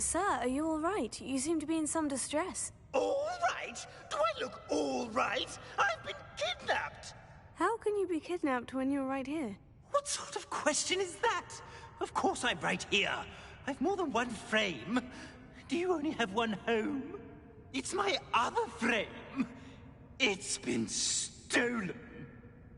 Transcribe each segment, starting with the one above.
Sir, are you all right? You seem to be in some distress. All right? Do I look all right? I've been kidnapped! How can you be kidnapped when you're right here? What sort of question is that? Of course I'm right here. I've more than one frame. Do you only have one home? It's my other frame. It's been stolen.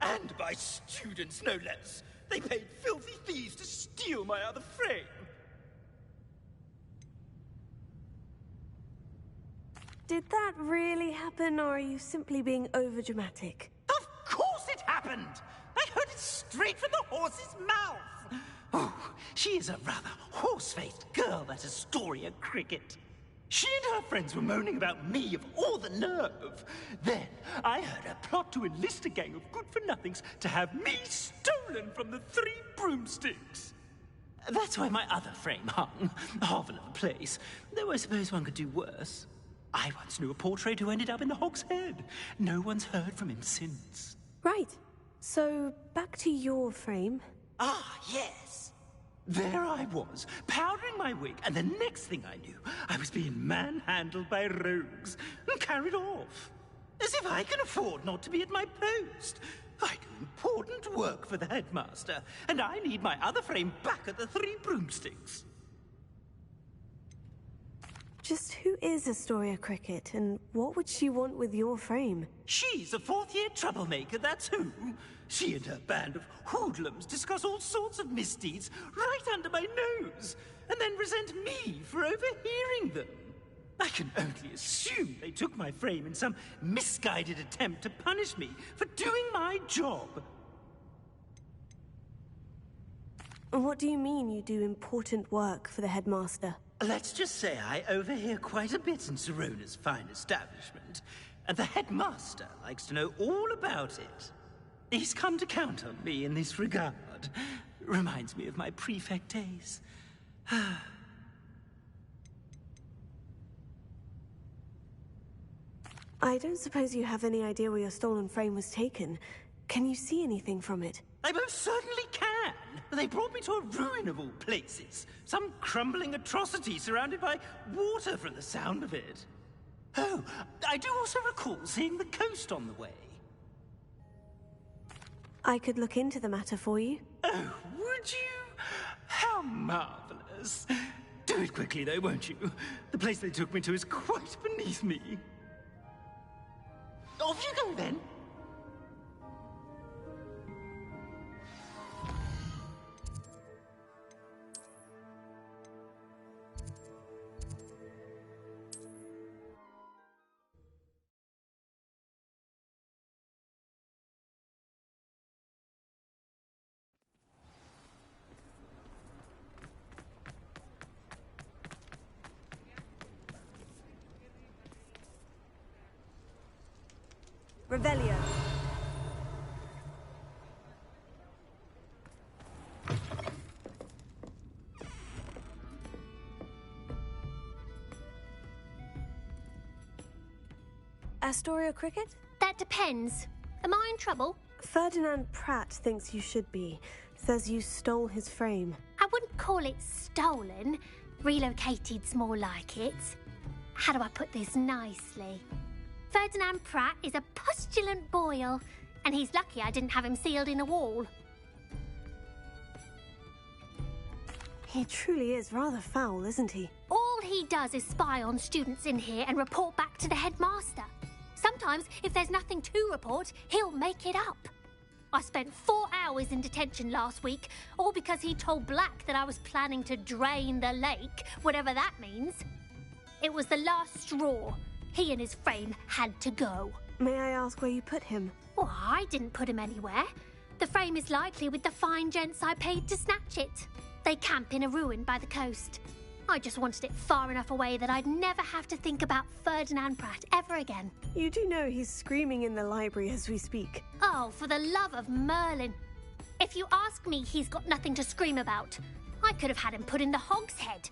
And by students, no less. They paid filthy thieves to steal my other frame. Did that really happen, or are you simply being overdramatic? Of course it happened! I heard it straight from the horse's mouth! Oh, she is a rather horse-faced girl, that Astoria Cricket. She and her friends were moaning about me, of all the nerve. Then I heard her plot to enlist a gang of good-for-nothings to have me stolen from the Three Broomsticks. That's why my other frame hung. A hovel of a place, though I suppose one could do worse. I once knew a portrait who ended up in the Hog's Head. No one's heard from him since. Right. So, back to your frame. Ah, yes. There I was, powdering my wig, and the next thing I knew, I was being manhandled by rogues and carried off. As if I can afford not to be at my post. I do important work for the headmaster, and I need my other frame back at the Three Broomsticks. Just who is Astoria Cricket, and what would she want with your frame? She's a fourth-year troublemaker, that's who. She and her band of hoodlums discuss all sorts of misdeeds right under my nose, and then resent me for overhearing them. I can only assume they took my frame in some misguided attempt to punish me for doing my job. What do you mean you do important work for the headmaster? Let's just say I overhear quite a bit in Serona's fine establishment, and the headmaster likes to know all about it. He's come to count on me in this regard. Reminds me of my prefect days. I don't suppose you have any idea where your stolen frame was taken. Can you see anything from it? I most certainly can. They brought me to a ruin of all places. Some crumbling atrocity surrounded by water from the sound of it. Oh, I do also recall seeing the coast on the way. I could look into the matter for you. Oh, would you? How marvelous. Do it quickly, though, won't you? The place they took me to is quite beneath me. Off you go, then. Revelio. Astoria Cricket? That depends. Am I in trouble? Ferdinand Pratt thinks you should be. Says you stole his frame. I wouldn't call it stolen. Relocated's more like it. How do I put this nicely? Ferdinand Pratt is a postulant boil, and he's lucky I didn't have him sealed in a wall. He truly is rather foul, isn't he? All he does is spy on students in here and report back to the headmaster. Sometimes, if there's nothing to report, he'll make it up. I spent 4 hours in detention last week, all because he told Black that I was planning to drain the lake, whatever that means. It was the last straw. He and his frame had to go. May I ask where you put him? Well, I didn't put him anywhere. The frame is likely with the fine gents I paid to snatch it. They camp in a ruin by the coast. I just wanted it far enough away that I'd never have to think about Ferdinand Pratt ever again. You do know he's screaming in the library as we speak. Oh, for the love of Merlin. If you ask me, he's got nothing to scream about. I could have had him put in the Hog's Head.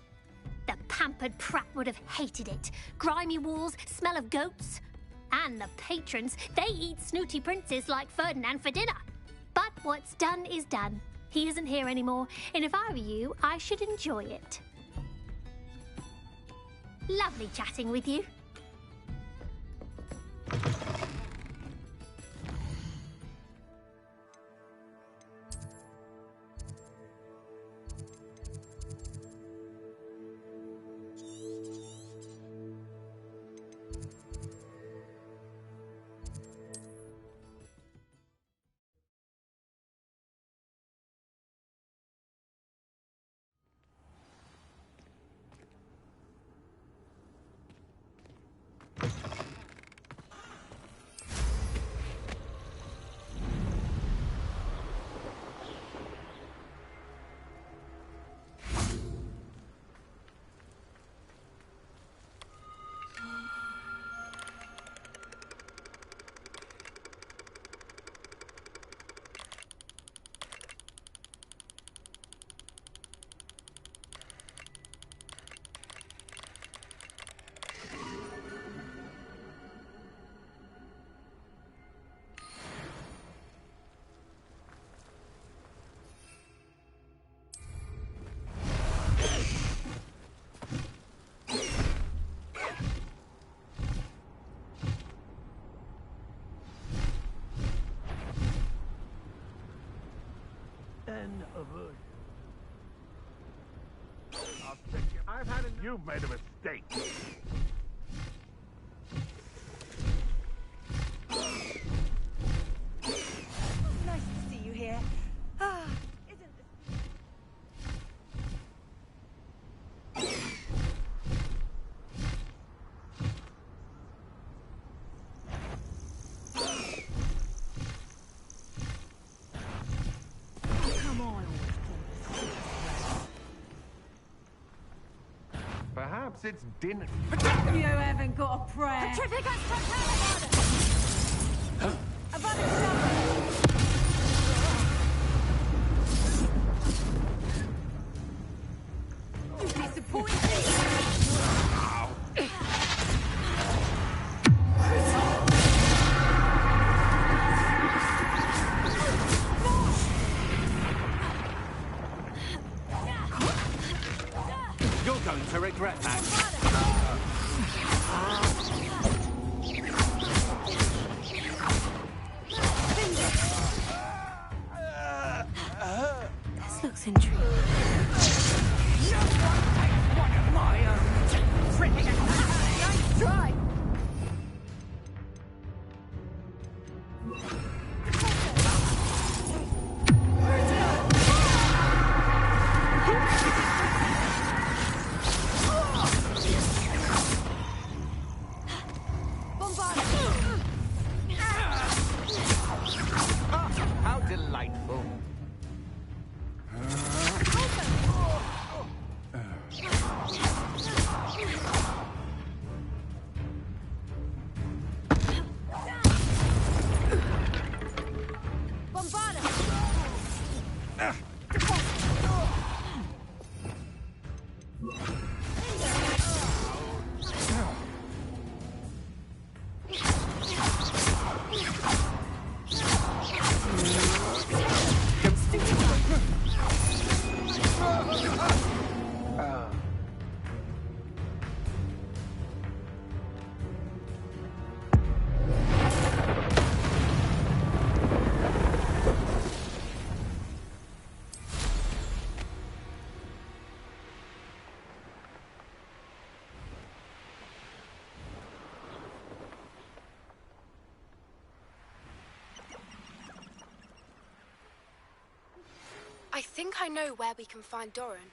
The pampered Pratt would have hated it. Grimy walls, smell of goats. And the patrons, they eat snooty princes like Ferdinand for dinner. But what's done is done. He isn't here anymore, and if I were you, I should enjoy it. Lovely chatting with you. You've made a mistake. Nice to see you here. Ah, isn't this... Come on. Perhaps it's dinner. You haven't got a prayer. You're going to regret that. This looks intriguing. One of my own. Nice try. How delightful. I think I know where we can find Doran.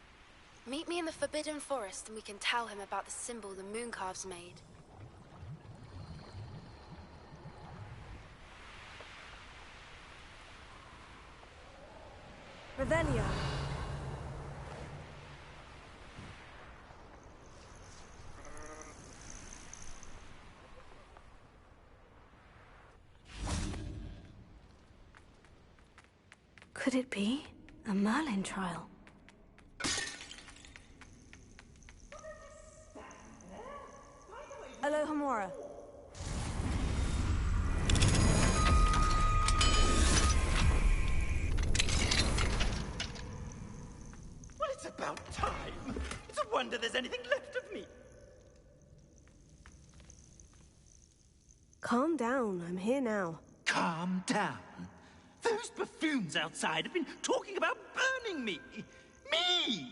Meet me in the Forbidden Forest and we can tell him about the symbol the Mooncalves made. Revelio. Could it be a Merlin trial? Alohomora. Well, it's about time. It's a wonder there's anything left of me. Calm down. I'm here now. Calm down. Those buffoons outside have been talking about burning me. Me!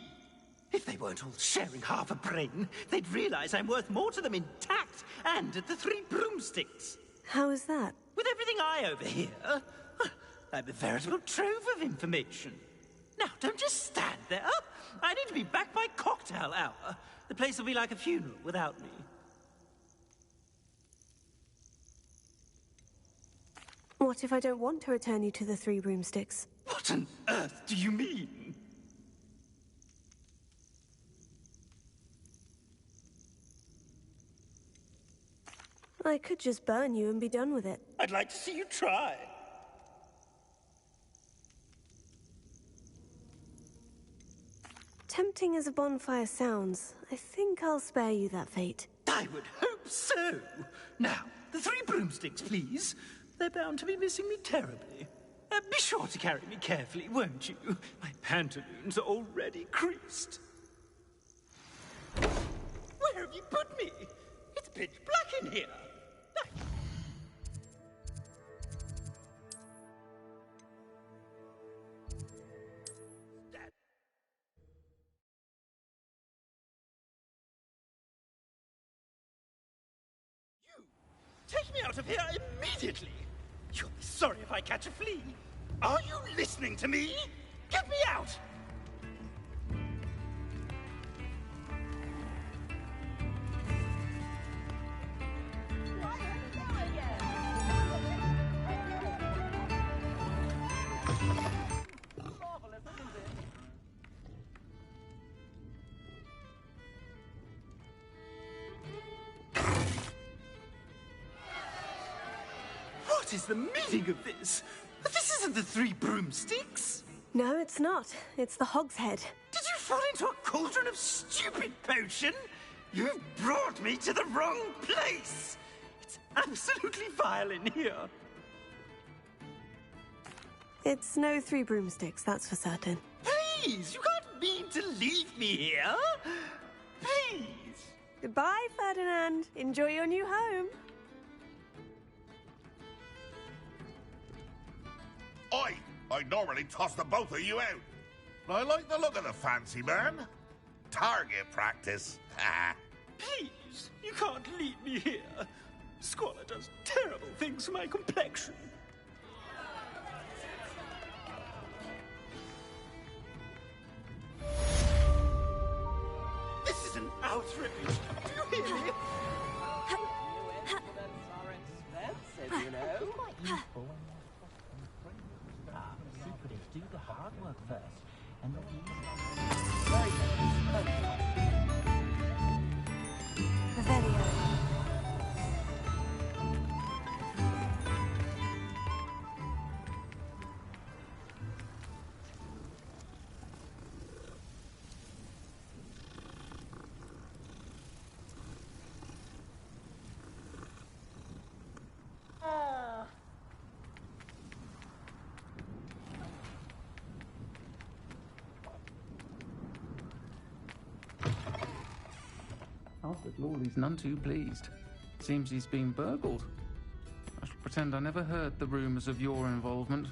If they weren't all sharing half a brain, they'd realize I'm worth more to them intact and at the Three Broomsticks. How is that? With everything I overhear, I'm a veritable trove of information. Now, don't just stand there. I need to be back by cocktail hour. The place will be like a funeral without me. What if I don't want to return you to the Three Broomsticks? What on earth do you mean? I could just burn you and be done with it. I'd like to see you try. Tempting as a bonfire sounds, I think I'll spare you that fate. I would hope so. Now, the Three Broomsticks, please. They're bound to be missing me terribly. Be sure to carry me carefully, won't you? My pantaloons are already creased. Where have you put me? It's pitch black in here. Take me out of here immediately! You'll be sorry if I catch a flea. Are you listening to me? Get me out! What is the meaning of this? This isn't the Three Broomsticks. No, it's not. It's the Hogshead. Did you fall into a cauldron of stupid potion? You've brought me to the wrong place. It's absolutely vile in here. It's no Three Broomsticks, that's for certain. Please, you can't mean to leave me here. Please. Goodbye, Ferdinand. Enjoy your new home. I normally toss the both of you out. I like the look of the fancy man. Target practice. Please, you can't leave me here. Squalor does terrible things to my complexion. This is an outrage. Do you hear me? Are expensive, you know. Do the hard work first, and the very Revelio. Alfred Lawley's none too pleased. Seems he's been burgled. I shall pretend I never heard the rumours of your involvement.